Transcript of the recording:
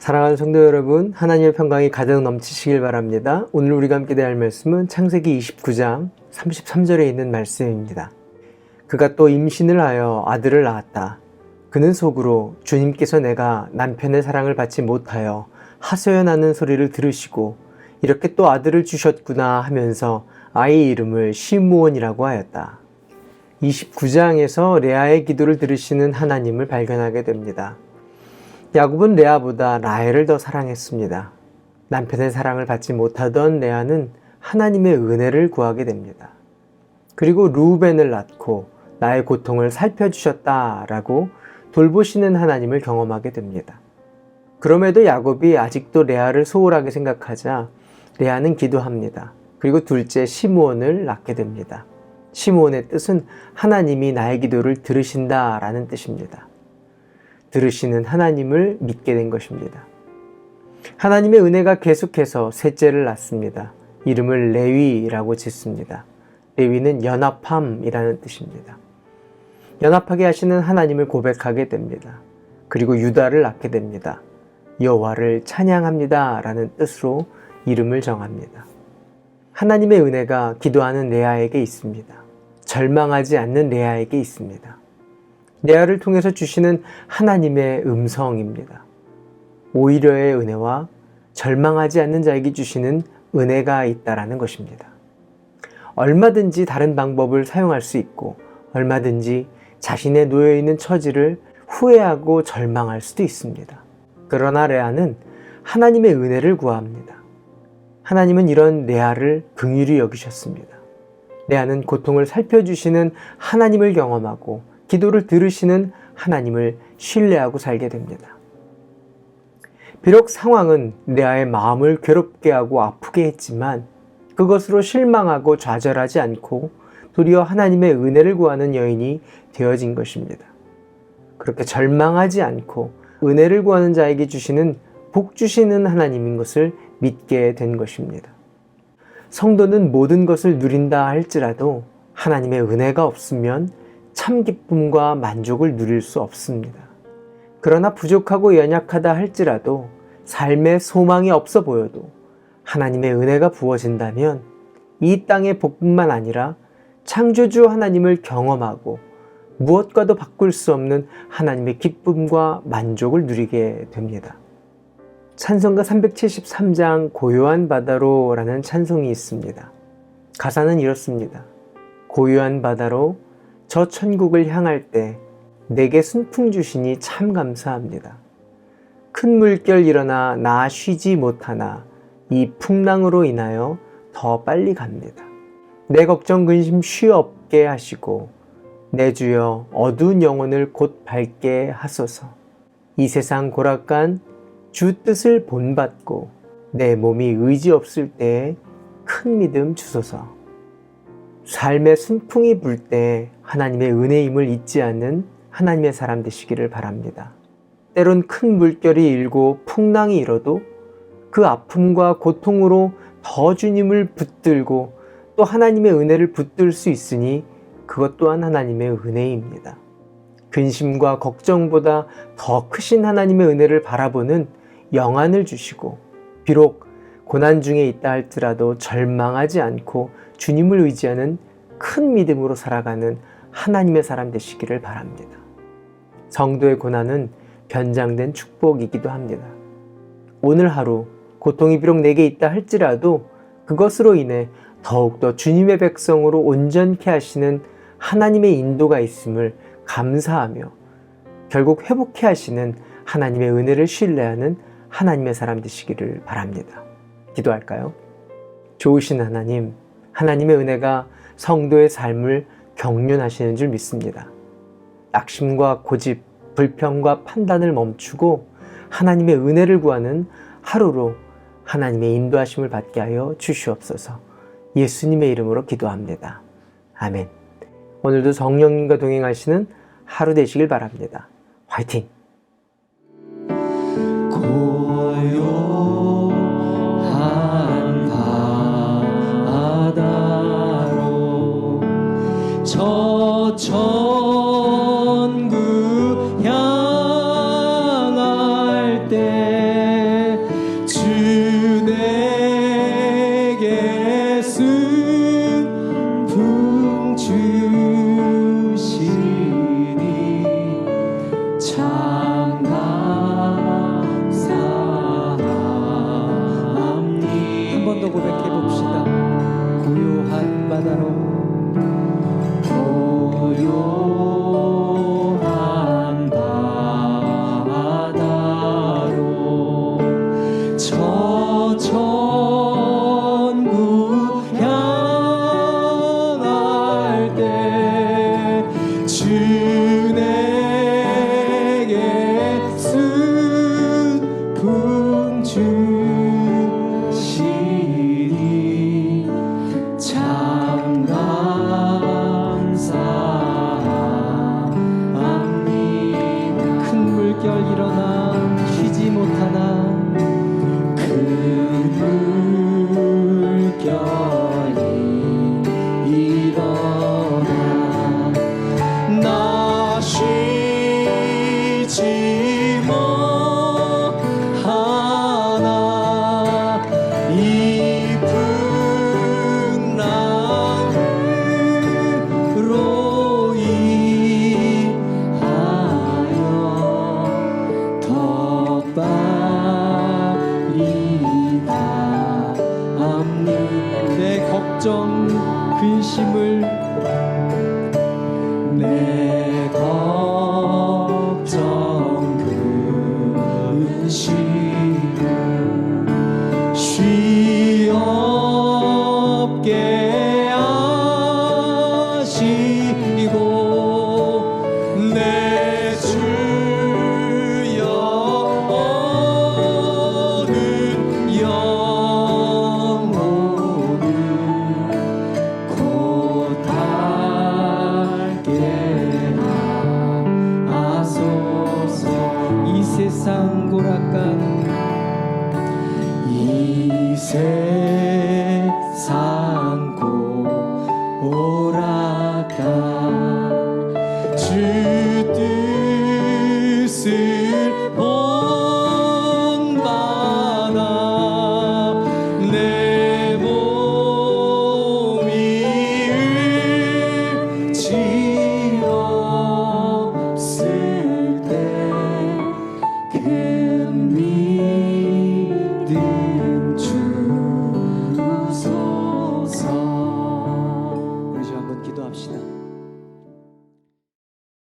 사랑하는 성도 여러분, 하나님의 평강이 가득 넘치시길 바랍니다. 오늘 우리가 함께 대할 말씀은 창세기 29장 33절에 있는 말씀입니다. 그가 또 임신을 하여 아들을 낳았다. 그는 속으로 주님께서 내가 남편의 사랑을 받지 못하여 하소연하는 소리를 들으시고 이렇게 또 아들을 주셨구나 하면서 아이 이름을 시므온이라고 하였다. 29장에서 레아의 기도를 들으시는 하나님을 발견하게 됩니다. 야곱은 레아보다 라헬을 더 사랑했습니다. 남편의 사랑을 받지 못하던 레아는 하나님의 은혜를 구하게 됩니다. 그리고 르우벤을 낳고 나의 고통을 살펴주셨다라고 돌보시는 하나님을 경험하게 됩니다. 그럼에도 야곱이 아직도 레아를 소홀하게 생각하자 레아는 기도합니다. 그리고 둘째 시므온을 낳게 됩니다. 시므온의 뜻은 하나님이 나의 기도를 들으신다라는 뜻입니다. 들으시는 하나님을 믿게 된 것입니다. 하나님의 은혜가 계속해서 셋째를 낳습니다. 이름을 레위라고 짓습니다. 레위는 연합함이라는 뜻입니다. 연합하게 하시는 하나님을 고백하게 됩니다. 그리고 유다를 낳게 됩니다. 여호와를 찬양합니다 라는 뜻으로 이름을 정합니다. 하나님의 은혜가 기도하는 레아에게 있습니다. 절망하지 않는 레아에게 있습니다. 레아를 통해서 주시는 하나님의 음성입니다. 오히려의 은혜와 절망하지 않는 자에게 주시는 은혜가 있다라는 것입니다. 얼마든지 다른 방법을 사용할 수 있고 얼마든지 자신의 놓여있는 처지를 후회하고 절망할 수도 있습니다. 그러나 레아는 하나님의 은혜를 구합니다. 하나님은 이런 레아를 긍휼히 여기셨습니다. 레아는 고통을 살펴주시는 하나님을 경험하고 기도를 들으시는 하나님을 신뢰하고 살게 됩니다. 비록 상황은 레아의 마음을 괴롭게 하고 아프게 했지만 그것으로 실망하고 좌절하지 않고 도리어 하나님의 은혜를 구하는 여인이 되어진 것입니다. 그렇게 절망하지 않고 은혜를 구하는 자에게 주시는 복 주시는 하나님인 것을 믿게 된 것입니다. 성도는 모든 것을 누린다 할지라도 하나님의 은혜가 없으면 참 기쁨과 만족을 누릴 수 없습니다. 그러나 부족하고 연약하다 할지라도 삶에 소망이 없어 보여도 하나님의 은혜가 부어진다면 이 땅의 복뿐만 아니라 창조주 하나님을 경험하고 무엇과도 바꿀 수 없는 하나님의 기쁨과 만족을 누리게 됩니다. 찬송가 373장 고요한 바다로 라는 찬송이 있습니다. 가사는 이렇습니다. 고요한 바다로 저 천국을 향할 때 내게 순풍 주시니 참 감사합니다. 큰 물결 일어나 나 쉬지 못하나 이 풍랑으로 인하여 더 빨리 갑니다. 내 걱정 근심 쉬없게 하시고 내 주여 어두운 영혼을 곧 밝게 하소서. 이 세상 고락간 주 뜻을 본받고 내 몸이 의지 없을 때에 큰 믿음 주소서. 삶의 순풍이 불 때 하나님의 은혜임을 잊지 않는 하나님의 사람 되시기를 바랍니다. 때론 큰 물결이 일고 풍랑이 일어도 그 아픔과 고통으로 더 주님을 붙들고 또 하나님의 은혜를 붙들 수 있으니 그것 또한 하나님의 은혜입니다. 근심과 걱정보다 더 크신 하나님의 은혜를 바라보는 영안을 주시고 비록 고난 중에 있다 할지라도 절망하지 않고 주님을 의지하는 큰 믿음으로 살아가는 하나님의 사람 되시기를 바랍니다. 성도의 고난은 변장된 축복이기도 합니다. 오늘 하루 고통이 비록 내게 있다 할지라도 그것으로 인해 더욱더 주님의 백성으로 온전케 하시는 하나님의 인도가 있음을 감사하며 결국 회복케 하시는 하나님의 은혜를 신뢰하는 하나님의 사람 되시기를 바랍니다. 기도할까요? 좋으신 하나님, 하나님의 은혜가 성도의 삶을 경륜하시는 줄 믿습니다. 낙심과 고집, 불평과 판단을 멈추고 하나님의 은혜를 구하는 하루로 하나님의 인도하심을 받게 하여 주시옵소서. 예수님의 이름으로 기도합니다. 아멘. 오늘도 성령님과 동행하시는 하루 되시길 바랍니다. 화이팅! 저 천국 향할 때 세상 고락가 이 세상 고락가 주 뜻을